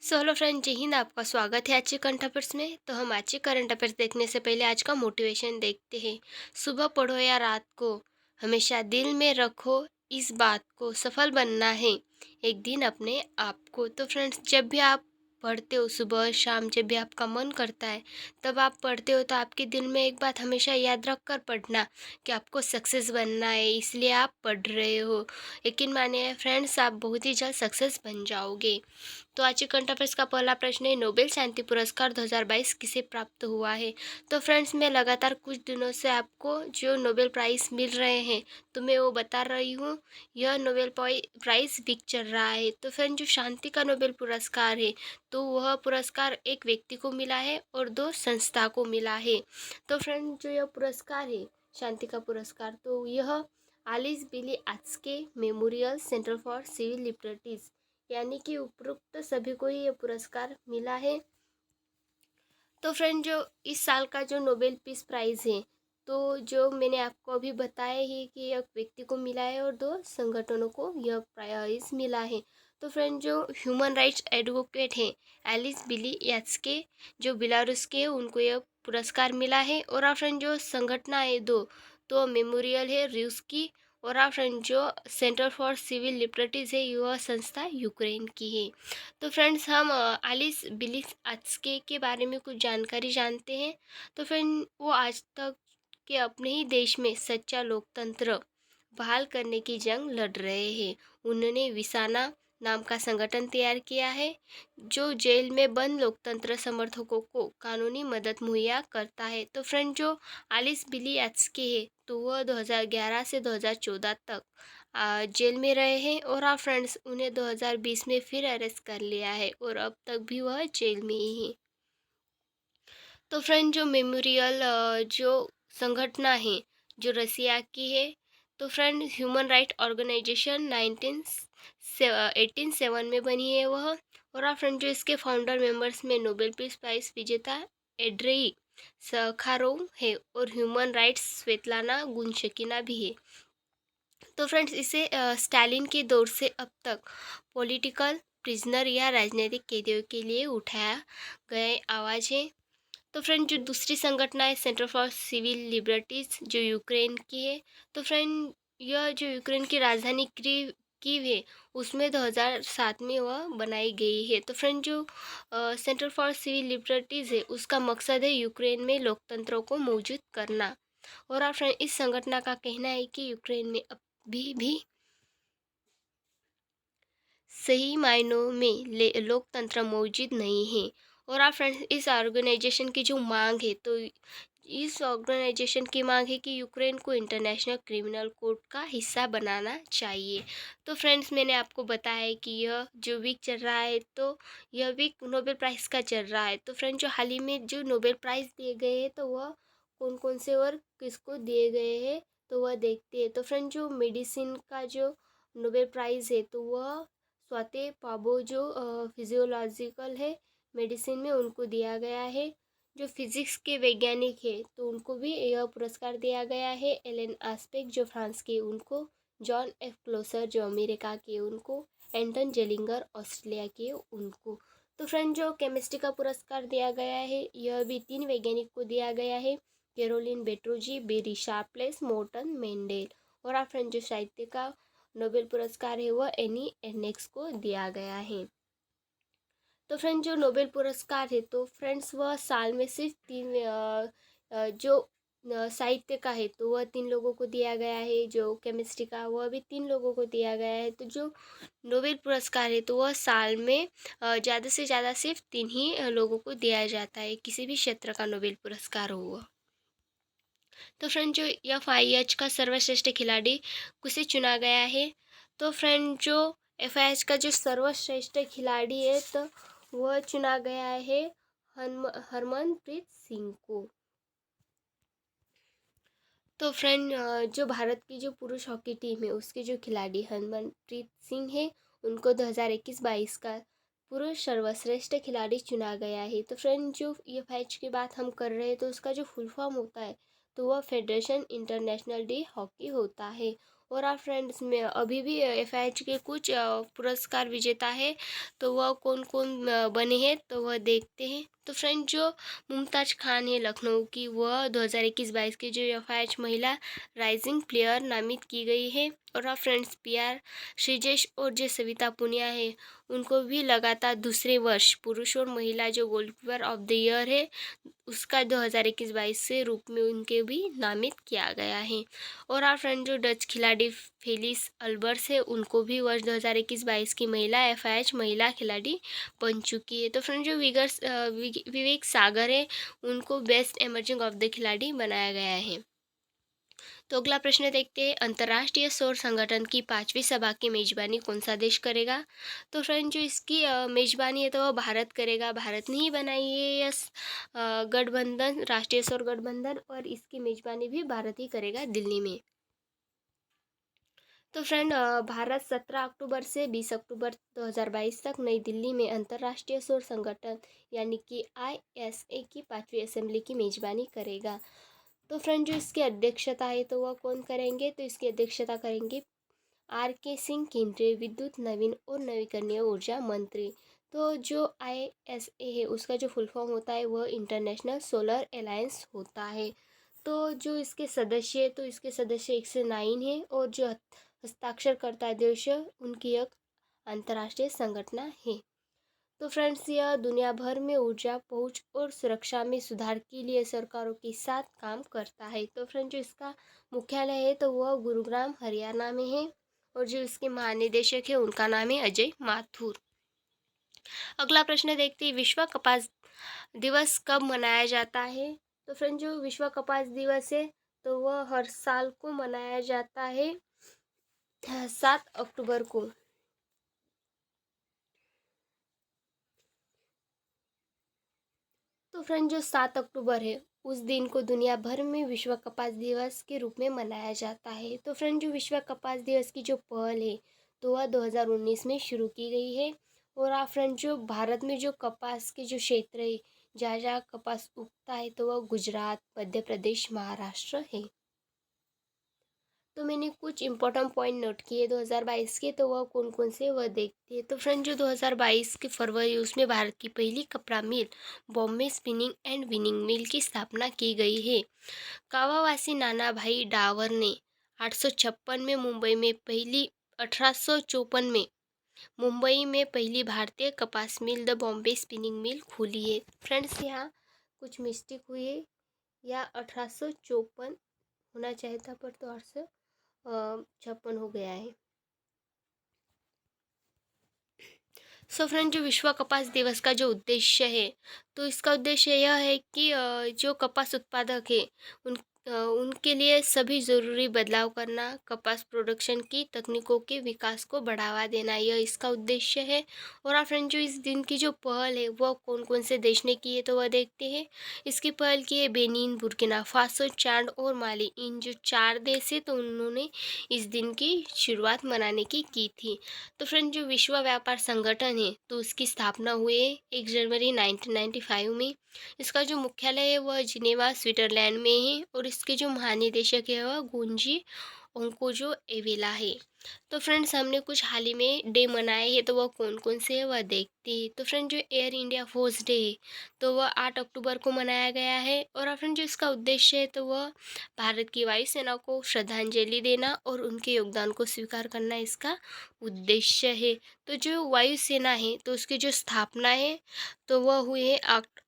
Hello friend, जय हिंद। आपका स्वागत है आज के करंट अफेयर्स में। तो हम आज के करंट अफेयर्स देखने से पहले आज का मोटिवेशन देखते हैं। सुबह पढ़ो या रात को, हमेशा दिल में रखो इस बात को, सफल बनना है एक दिन अपने आप को। तो फ्रेंड्स, जब भी आप पढ़ते हो, सुबह शाम जब भी आपका मन करता है तब आप पढ़ते हो, तो आपके दिल में एक बात हमेशा याद रख कर पढ़ना कि आपको सक्सेस बनना है, इसलिए आप पढ़ रहे हो। यकीन मानिए फ्रेंड्स, आप बहुत ही जल्द सक्सेस बन जाओगे। तो आज के करंट अफेयर्स का पहला प्रश्न है, नोबेल शांति पुरस्कार 2022 किसे प्राप्त हुआ है। तो फ्रेंड्स, मैं लगातार कुछ दिनों से आपको जो नोबेल प्राइज़ मिल रहे हैं तो मैं वो बता रही हूँ। यह नोबेल प्राइज़ वीक चल रहा है। तो फ्रेंड, जो शांति का नोबेल पुरस्कार है तो वह पुरस्कार एक व्यक्ति को मिला है और 2 संस्था को मिला है। तो फ्रेंड, जो यह पुरस्कार है शांति का पुरस्कार, तो यह Ales Bialiatski Memorial Center for Civil Liberties, यानी कि उपरोक्त सभी को ही ये पुरस्कार मिला है। तो फ्रेंड, जो इस साल का जो नोबेल पीस प्राइज़ है, तो जो मैंने आपको अभी बताया ही कि एक व्यक्ति को मिला है और 2 संगठनों को यह प्राइज़ मिला है। तो फ्रेंड, जो ह्यूमन राइट्स एडवोकेट हैं एलिस बिली यात्स्के, जो बेलारूस के हैं, उनको यह पुरस्कार मिला है। और फ्रेंड, जो संगठन है 2, तो मेमोरियल है रूस की, और फ्रेंड जो सेंटर फॉर सिविल लिबर्टीज़ है, यह संस्था यूक्रेन की है। तो फ्रेंड्स, हम आलिस बिलिस आत्स्के के बारे में कुछ जानकारी जानते हैं। तो फ्रेंड, वो आज तक के अपने ही देश में सच्चा लोकतंत्र बहाल करने की जंग लड़ रहे हैं। उन्होंने विसाना नाम का संगठन तैयार किया है, जो जेल में बंद लोकतंत्र समर्थकों को कानूनी मदद मुहैया करता है। तो फ्रेंड, जो आलिस बिली यात्स्के है, तो वह 2011 से 2014 तक जेल में रहे हैं। और फ्रेंड्स, उन्हें 2020 में फिर अरेस्ट कर लिया है और अब तक भी वह जेल में ही है। तो फ्रेंड, जो मेमोरियल जो संगठन है, जो रसिया की है, तो फ्रेंड ह्यूमन राइट ऑर्गेनाइजेशन 1987 में बनी है वह। और फ्रेंड, जो इसके फाउंडर मेंबर्स में नोबेल पीस प्राइज विजेता एड्रेई सखारोव है और ह्यूमन राइट्स स्वेतलाना गुनशकीना भी है। तो फ्रेंड्स, इसे स्टालिन के दौर से अब तक पॉलिटिकल प्रिजनर या राजनीतिक कैदियों के लिए उठाया गया आवाज़ है। तो फ्रेंड, जो दूसरी संगठन है सेंटर फॉर सिविल लिबर्टीज़, जो यूक्रेन की है। तो फ्रेंड, यह जो यूक्रेन की राजधानी कीव है, उसमें 2007 में वह बनाई गई है। तो फ्रेंड, जो सेंटर फॉर सिविल लिबर्टीज़ है, उसका मकसद है यूक्रेन में लोकतंत्र को मौजूद करना। और फ्रेंड, इस संगठन का कहना है कि यूक्रेन में अभी भी सही मायनों में लोकतंत्र मौजूद नहीं है। और फ्रेंड्स, इस ऑर्गेनाइजेशन की जो मांग है, तो इस ऑर्गेनाइजेशन की मांग है कि यूक्रेन को इंटरनेशनल क्रिमिनल कोर्ट का हिस्सा बनाना चाहिए। तो फ्रेंड्स, मैंने आपको बताया है कि यह जो वीक चल रहा है, तो यह वीक नोबेल प्राइज़ का चल रहा है। तो फ्रेंड, जो हाल ही में जो नोबेल प्राइज़ दिए गए हैं, तो वह कौन कौन से और किसको दिए गए हैं, तो वह देखते हैं। तो फ्रेंड, जो मेडिसिन का जो नोबेल प्राइज़ है, तो वह स्वाति पाबो, जो फिजियोलॉजिकल है मेडिसिन में, उनको दिया गया है। जो फिजिक्स के वैज्ञानिक है, तो उनको भी यह पुरस्कार दिया गया है। एलन आस्पेक, जो फ्रांस के, उनको। जॉन एफ क्लोसर, जो अमेरिका के, उनको। एंटन जेलिंगर, ऑस्ट्रेलिया के, उनको। तो फ्रेंड, जो केमिस्ट्री का पुरस्कार दिया गया है, यह भी 3 वैज्ञानिक को दिया गया है। Carolyn Bertozzi, Barry Sharpless, Morten Meldal. और आप फ्रेंड, जो साहित्य का नोबेल पुरस्कार है, वह एनी एर्नेक्स को दिया गया है। तो फ्रेंड, जो नोबेल पुरस्कार है, तो फ्रेंड्स वह साल में सिर्फ 3 जो साहित्य का है, तो वह 3 लोगों को दिया गया है। जो केमिस्ट्री का, वह भी 3 लोगों को दिया गया है। तो जो नोबेल पुरस्कार है, तो वह साल में ज़्यादा से ज़्यादा सिर्फ 3 ही लोगों को दिया जाता है, किसी भी क्षेत्र का नोबेल पुरस्कार हो वह। तो फ्रेंड, जो एफआईएच का सर्वश्रेष्ठ खिलाड़ी किसे चुना गया है, तो फ्रेंड, जो एफआईएच का जो सर्वश्रेष्ठ खिलाड़ी है, तो वह चुना गया है हरमनप्रीत सिंह को। तो फ्रेंड, जो भारत की जो पुरुष हॉकी टीम है, उसके जो खिलाड़ी हरमनप्रीत सिंह है, उनको 2021-22 का पुरुष सर्वश्रेष्ठ खिलाड़ी चुना गया है। तो फ्रेंड, जो एफआईएच की बात हम कर रहे हैं, तो उसका जो फुल फॉर्म होता है, तो वह फेडरेशन इंटरनेशनल डी हॉकी होता है। और आप फ्रेंड्स में अभी भी एफआईएच के कुछ पुरस्कार विजेता है, तो वह कौन कौन बने हैं तो वह देखते हैं। तो फ्रेंड जो मुमताज़ खान है लखनऊ की, वह 2021-22 की जो एफआईएच महिला राइजिंग प्लेयर नामित की गई है। और आप फ्रेंड्स पीआर श्रीजेश और जो सविता पुनिया है, उनको भी लगातार दूसरे वर्ष पुरुष और महिला जो गोलकीपर ऑफ द ईयर है उसका 2021-22 से रूप में उनके भी नामित किया गया है। और आप फ्रेंड जो डच खिलाड़ी फेलिस अल्बर्स है, उनको भी वर्ष 2021-22 की महिला एफआईएच महिला खिलाड़ी बन चुकी है। तो फ्रेंड जो विवेक सागर है, उनको बेस्ट एमर्जिंग ऑफ द खिलाड़ी बनाया गया है। तो अगला प्रश्न देखते हैं, अंतर्राष्ट्रीय सौर संगठन की 5वीं सभा की मेजबानी कौन सा देश करेगा? तो फ्रेंड जो इसकी मेजबानी है तो वह भारत करेगा। भारत ने ही बनाई है गठबंधन, राष्ट्रीय सौर गठबंधन, और इसकी मेजबानी भी भारत ही करेगा दिल्ली में। तो फ्रेंड भारत 17 अक्टूबर से 20 अक्टूबर 2022 तक नई दिल्ली में अंतर्राष्ट्रीय सौर संगठन यानी कि ISA की 5वीं असेंबली की मेजबानी करेगा। तो फ्रेंड जो इसकी अध्यक्षता है तो वह कौन करेंगे? तो इसकी अध्यक्षता करेंगे RK सिंह, केंद्रीय विद्युत नवीन और नवीकरणीय ऊर्जा मंत्री। तो जो ISA है उसका जो फुल फॉर्म होता है वह इंटरनेशनल सोलर अलायंस होता है। तो जो इसके सदस्य है तो इसके सदस्य 109 है, और जो हस्ताक्षरकर्ता देश है उनकी एक अंतर्राष्ट्रीय संगठन है। तो फ्रेंड्स यह दुनिया भर में ऊर्जा पहुंच और सुरक्षा में सुधार के लिए सरकारों के साथ काम करता है। तो फ्रेंड्स जो इसका मुख्यालय है तो वह गुरुग्राम हरियाणा में है, और जो इसके महानिदेशक है उनका नाम है अजय माथुर। अगला प्रश्न देखते हैं, विश्व कपास दिवस कब मनाया जाता है? तो फ्रेंड जो विश्व कपास दिवस है तो वह हर साल को मनाया जाता है 7 अक्टूबर को। तो फ्रेंड जो 7 अक्टूबर है उस दिन को दुनिया भर में विश्व कपास दिवस के रूप में मनाया जाता है। तो फ्रेंड जो विश्व कपास दिवस की जो पहल है तो वह 2019 में शुरू की गई है। और आप फ्रेंड जो भारत में जो कपास के जो क्षेत्र है, जहाँ जहाँ कपास उगता है तो वह गुजरात, मध्य प्रदेश, महाराष्ट्र है। तो मैंने कुछ इंपॉर्टेंट पॉइंट नोट किए 2022 के, तो वह कौन कौन से वह देखते हैं। तो फ्रेंड जो 2022 के फरवरी उसमें भारत की पहली कपड़ा मिल बॉम्बे स्पिनिंग एंड विनिंग मिल की स्थापना की गई है। कावावासी नाना भाई डावर ने 856 में मुंबई में पहली 1854 में मुंबई में पहली भारतीय कपास मिल द बॉम्बे स्पिनिंग मिल खुली है। फ्रेंड्स यहाँ कुछ मिस्टेक हुई है, या 1854 होना चाहिए था पर तो 856 हो गया है। सो फ्रेंड जो विश्व कपास दिवस का जो उद्देश्य है तो इसका उद्देश्य यह है कि जो कपास उत्पादक है उनके लिए सभी ज़रूरी बदलाव करना, कपास प्रोडक्शन की तकनीकों के विकास को बढ़ावा देना, यह इसका उद्देश्य है। और आप फ्रेंड जो इस दिन की जो पहल है वह कौन कौन से देश ने की है तो वह देखते हैं। इसकी पहल की है बेनिन, बुर्किना फासो, चाड और माली, इन जो 4 देश है तो उन्होंने इस दिन की शुरुआत मनाने की थी। तो फ्रेंड जो विश्व व्यापार संगठन है तो उसकी स्थापना हुई है 1 जनवरी 1995 में। इसका जो मुख्यालय है वह जिनेवा स्विट्जरलैंड में है, और इसके जो महानिदेशक है वह गुंजी ओंकोजो एवेला है। तो फ्रेंड्स हमने कुछ हाल ही में डे मनाए हैं तो वह कौन कौन से है वह देखते हैं। तो फ्रेंड जो एयर इंडिया फोर्स डे है तो वह 8 अक्टूबर को मनाया गया है। और फ्रेंड जो इसका उद्देश्य है तो वह भारत की वायुसेना को श्रद्धांजलि देना और उनके योगदान को स्वीकार करना इसका उद्देश्य है। तो जो वायुसेना है तो उसकी जो स्थापना है तो वह हुई है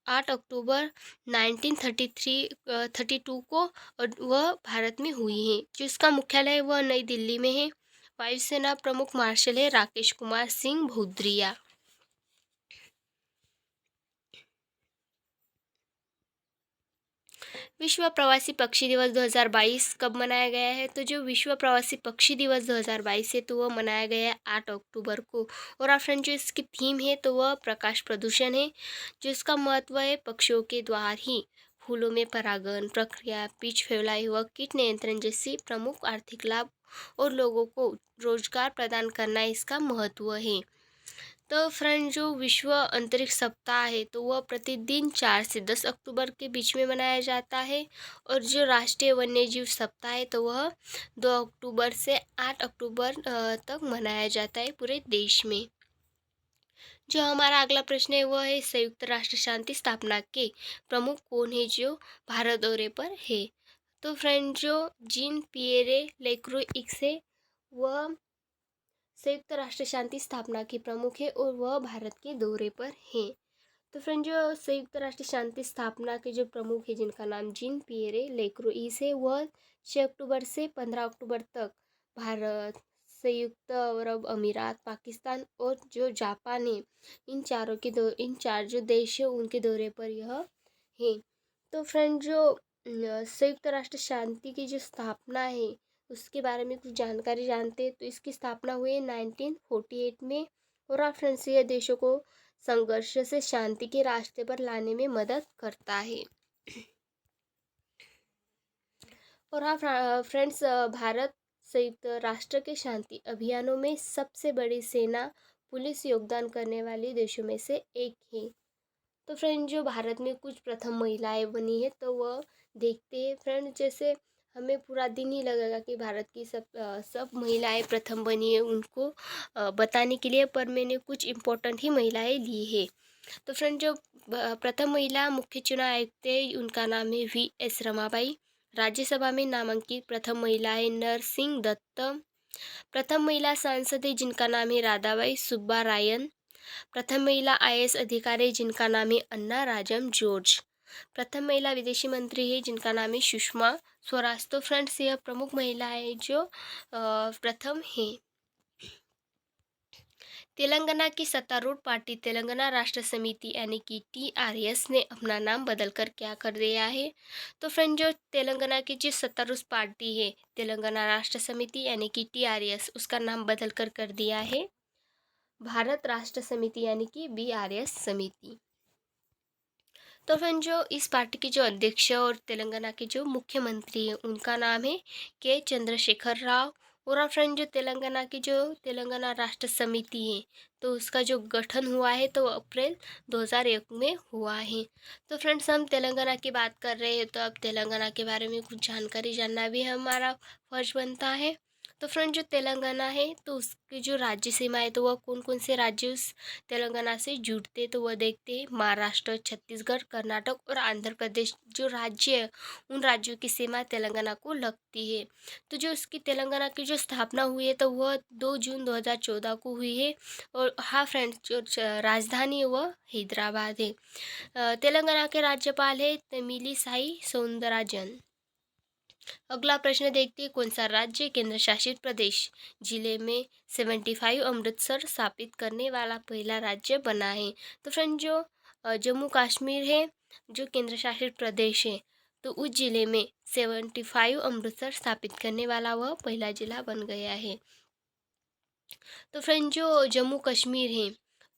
8 अक्टूबर 1932 को, और वह भारत में हुई है। जो इसका मुख्यालय है वह नई दिल्ली में है। वायुसेना प्रमुख मार्शल है राकेश कुमार सिंह भूद्रिया। विश्व प्रवासी पक्षी दिवस 2022 कब मनाया गया है? तो जो विश्व प्रवासी पक्षी दिवस 2022 है तो वह मनाया गया है 8 अक्टूबर को। और आप फ्रेंड जो इसकी थीम है तो वह प्रकाश प्रदूषण है। जो इसका महत्व है, पक्षियों के द्वार ही फूलों में परागण प्रक्रिया, पिच फैलाई व कीट नियंत्रण जैसी प्रमुख आर्थिक लाभ और लोगों को रोजगार प्रदान करना इसका महत्व है। तो फ्रेंड जो विश्व अंतरिक्ष सप्ताह है तो वह प्रतिदिन 4 से 10 अक्टूबर के बीच में मनाया जाता है। और जो राष्ट्रीय वन्यजीव सप्ताह है तो वह 2 अक्टूबर से 8 अक्टूबर तक मनाया जाता है पूरे देश में। जो हमारा अगला प्रश्न है वह है संयुक्त राष्ट्र शांति स्थापना के प्रमुख कौन है जो भारत दौरे पर है। तो फ्रेंड जो जीन पियरे लेक्रोइक्स है वह संयुक्त राष्ट्र शांति स्थापना के प्रमुख है और वह भारत के दौरे पर हैं। तो फ्रेंड जो संयुक्त राष्ट्र शांति स्थापना के जो प्रमुख है जिनका नाम जीन पियरे लेक्रोइस है वह 6 अक्टूबर से 15 अक्टूबर तक भारत, संयुक्त अरब अमीरात, पाकिस्तान और जो जापान है इन चार जो देश है उनके दौरे पर यह है। तो फ्रेंड जो संयुक्त राष्ट्र शांति की जो स्थापना है उसके बारे में कुछ जानकारी जानते हैं। तो इसकी स्थापना हुई 1948 में और आप फ्रेंड्स ये देशों को संघर्ष से शांति के रास्ते पर लाने में मदद करता है। और हाँ फ्रेंड्स भारत संयुक्त राष्ट्र के शांति अभियानों में सबसे बड़ी सेना पुलिस योगदान करने वाले देशों में से एक है। तो फ्रेंड जो भारत में कुछ प्रथम महिलाएं बनी है तो वह देखते हैं फ्रेंड। जैसे हमें पूरा दिन ही लगेगा कि भारत की सब महिलाएं प्रथम बनी है उनको बताने के लिए, पर मैंने कुछ इम्पोर्टेंट ही महिलाएं ली है। तो फ्रेंड जो प्रथम महिला मुख्य चुनाव आयुक्त है उनका नाम है V.S. रमाबाई। राज्यसभा में नामांकित प्रथम महिला है नरसिंह दत्त। प्रथम महिला सांसद है जिनका नाम है राधाबाई सुब्बारायन। प्रथम महिला IAS अधिकारी जिनका नाम है अन्ना राजम जॉर्ज। प्रथम महिला विदेशी मंत्री है जिनका नाम है सुषमा स्वराज। तो फ्रेंड्स यह प्रमुख महिला है जो प्रथम है। तेलंगाना की सत्तारूढ़ पार्टी तेलंगाना राष्ट्र समिति यानी कि TRS ने अपना नाम बदलकर क्या कर दिया है। तो फ्रेंड जो तेलंगाना की जो सत्तारूढ़ पार्टी है तेलंगाना राष्ट्र समिति यानी कि TRS उसका नाम बदलकर कर दिया है भारत राष्ट्र समिति यानी कि BRS समिति। तो फ्रेंड जो इस पार्टी के जो अध्यक्ष और तेलंगाना के जो मुख्यमंत्री हैं उनका नाम है के चंद्रशेखर राव। और फ्रेंड जो तेलंगाना राष्ट्र समिति है तो उसका जो गठन हुआ है तो अप्रैल 2001 में हुआ है। तो फ्रेंड्स हम तेलंगाना की बात कर रहे हैं तो अब तेलंगाना के बारे में कुछ जानकारी जानना भी हमारा फर्ज बनता है। तो फ्रेंड जो तेलंगाना है तो उसकी जो राज्य सीमा है तो वह कौन कौन से राज्य उस तेलंगाना से जुड़ते तो वह देखते हैं महाराष्ट्र, छत्तीसगढ़, कर्नाटक और आंध्र प्रदेश जो राज्य है उन राज्यों की सीमा तेलंगाना को लगती है। तो जो उसकी तेलंगाना की जो स्थापना हुई है तो वह 2 जून 2014 को हुई है। और हाँ फ्रेंड्स जो राजधानी है वह हैदराबाद है। तेलंगाना के राज्यपाल है तमिलिसाई सौंदरराजन। अगला प्रश्न देखते हैं कौन सा राज्य केंद्र शासित प्रदेश जिले में 75 अमृतसर स्थापित करने वाला पहला राज्य बना है। तो फ्रेंड जो जम्मू कश्मीर है जो केंद्र शासित प्रदेश है तो उस जिले में 75 अमृतसर स्थापित करने वाला वह पहला जिला बन गया है। तो फ्रेंड जो जम्मू कश्मीर है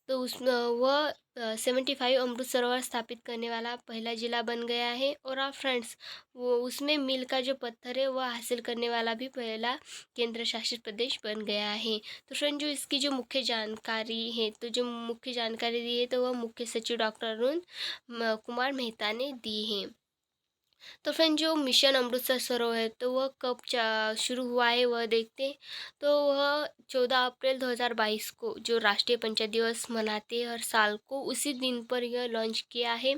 तो उसमें वह 75 अमृत सरोवर स्थापित करने वाला पहला ज़िला बन गया है। और आप फ्रेंड्स वो उसमें मील का जो पत्थर है वह हासिल करने वाला भी पहला केंद्र शासित प्रदेश बन गया है। तो फ्रेंड जो इसकी जो मुख्य जानकारी है तो जो मुख्य जानकारी दी है तो वह मुख्य सचिव डॉक्टर अरुण कुमार मेहता ने दी है। तो फ्रेंड जो मिशन अमृतसर सरोवर है तो वह कब शुरू हुआ है वह देखते हैं। तो वह 14 अप्रैल 2022 को जो राष्ट्रीय पंचायत दिवस मनाते हैं हर साल को उसी दिन पर यह लॉन्च किया है।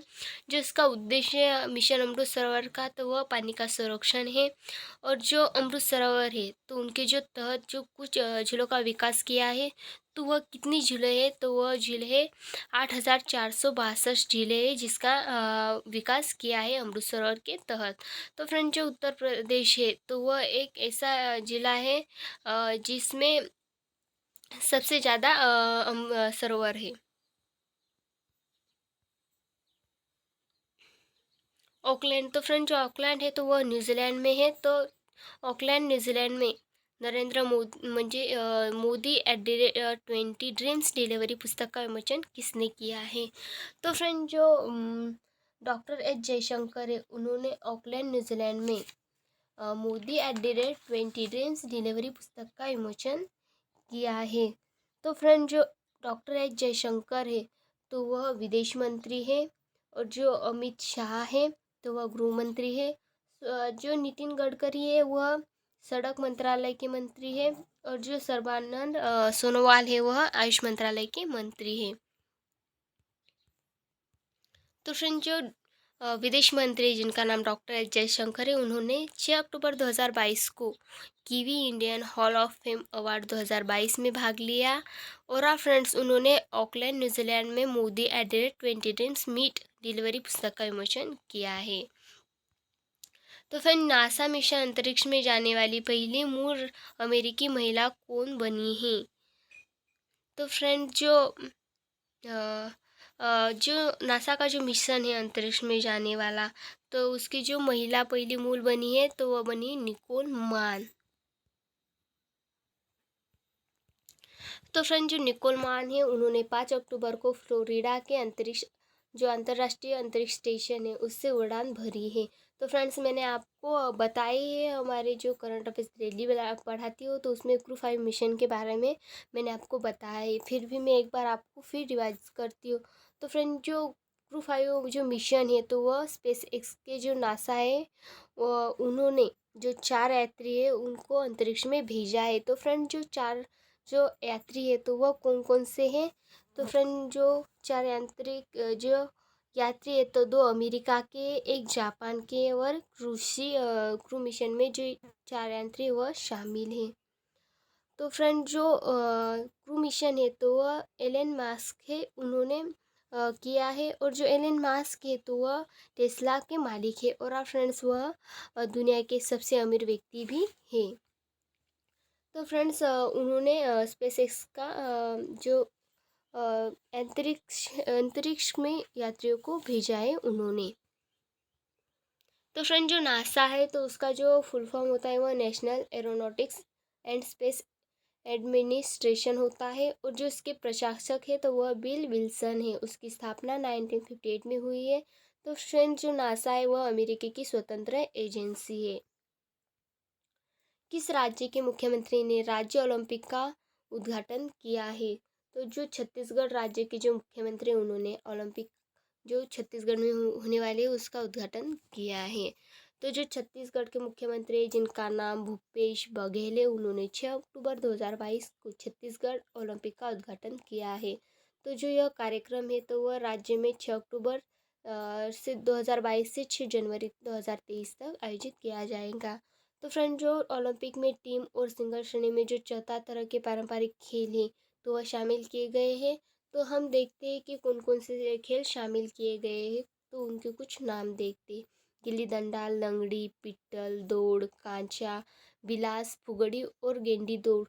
जो इसका उद्देश्य मिशन अमृत सरोवर का तो वह पानी का संरक्षण है। और जो अमृत सरोवर है तो उनके जो तहत जो कुछ झीलों का विकास किया है तो वह कितनी झीलें हैं तो वह झील है 8,462 झीलें हैं जिसका विकास किया है अमृत सरोवर के तहत। तो फ्रेंड जो उत्तर प्रदेश है तो वह एक ऐसा ज़िला है जिसमें सबसे ज़्यादा सरोवर है। ऑकलैंड तो फ्रेंड जो ऑकलैंड है तो वह न्यूजीलैंड में है। तो ऑकलैंड न्यूजीलैंड में नरेंद्र मोदी @20 ड्रीम्स डिलीवरी पुस्तक का विमोचन किसने किया है। तो फ्रेंड जो डॉक्टर एच जयशंकर है उन्होंने ऑकलैंड न्यूजीलैंड में मोदी @20 ड्रीम्स डिलीवरी पुस्तक का विमोचन किया है। तो फ्रेंड जो डॉक्टर एस जयशंकर है तो वह विदेश मंत्री है, और जो अमित शाह है तो वह गृह मंत्री है। जो नितिन गडकरी है वह सड़क मंत्रालय के मंत्री है, और जो सर्बानंद सोनोवाल है वह आयुष मंत्रालय के मंत्री है। तो फ्रेंड, जो विदेश मंत्री जिनका नाम डॉक्टर एस जयशंकर है, उन्होंने 6 अक्टूबर 2022 को kiwi Indian hall of fame award 2022 में भाग लिया। और फ्रेंड्स, उन्होंने ऑकलैंड न्यूजीलैंड में Modi at 20 dreams meet delivery पुस्तक का विमोचन किया है। तो फ्रेंड, नासा मिशन अंतरिक्ष में जाने वाली पहली मूल अमेरिकी महिला कौन बनी है? तो फ्रेंड, जो नासा का जो मिशन है अंतरिक्ष में जाने वाला, तो उसकी जो महिला पहली मूल बनी है तो वह बनी निकोल मान। तो फ्रेंड, जो निकोल मान है उन्होंने 5 अक्टूबर को फ्लोरिडा के अंतर्राष्ट्रीय अंतरिक्ष स्टेशन है उससे उड़ान भरी है। तो फ्रेंड्स, मैंने आपको बताई है, हमारे जो करंट अफेयर्स डेली पढ़ाती हो तो उसमें क्रू 5 मिशन के बारे में मैंने आपको बताया है। फिर भी मैं एक बार आपको फिर रिवाइज करती हूँ। तो फ्रेंड, जो क्रू 5 जो मिशन है तो वह स्पेस एक्स के जो नासा है उन्होंने जो 4 यात्री है उनको अंतरिक्ष में भेजा है। तो फ्रेंड, जो यात्री है तो वह कौन कौन से हैं? तो फ्रेंड, जो 4 जो यात्री है तो 2 अमेरिका के, एक जापान के, और क्रू मिशन में जो 4 यात्री वह शामिल हैं। तो फ्रेंड, जो क्रू मिशन है तो वह एलन मास्क है, उन्होंने किया है। और जो एलन मास्क है तो वह टेस्ला के मालिक है, और फ्रेंड्स वह दुनिया के सबसे अमीर व्यक्ति भी है। तो फ्रेंड्स, उन्होंने स्पेस एक्स का जो अंतरिक्ष में यात्रियों को भेजा है उन्होंने। तो फ्रेंड, जो नासा है तो उसका जो फुल फॉर्म होता है वह national aeronautics and space administration होता है, और जो इसके प्रशासक है तो वह बिल विल्सन है। उसकी स्थापना 1958 में हुई है। तो फ्रेंड, जो नासा है वह अमेरिका की स्वतंत्र एजेंसी है। किस राज्य के मुख्यमंत्री ने राज्य ओलंपिक का उद्घाटन किया है? तो जो छत्तीसगढ़ राज्य के जो मुख्यमंत्री उन्होंने ओलंपिक जो छत्तीसगढ़ में होने वाले उसका उद्घाटन किया है। तो जो छत्तीसगढ़ के मुख्यमंत्री जिनका नाम भूपेश बघेल है, उन्होंने 6 अक्टूबर 2022 को छत्तीसगढ़ ओलंपिक का उद्घाटन किया है। तो जो यह कार्यक्रम है तो वह राज्य में 6 अक्टूबर से 2022 से 6 जनवरी 2023 तक आयोजित किया जाएगा। तो फ्रेंड, जो ओलंपिक में टीम और सिंगल श्रेणी में जो 4 तरह के पारंपरिक खेल हैं तो वह शामिल किए गए हैं। तो हम देखते हैं कि कौन कौन से खेल शामिल किए गए हैं, तो उनके कुछ नाम देखते हैं। गिल्ली डंडा, लंगड़ी, पिट्टल, दौड़, कांचा, बिलास, फुगड़ी और गेंडी दौड़,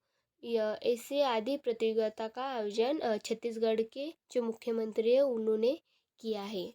ऐसे आदि प्रतियोगिता का आयोजन छत्तीसगढ़ के जो मुख्यमंत्री है उन्होंने किया है।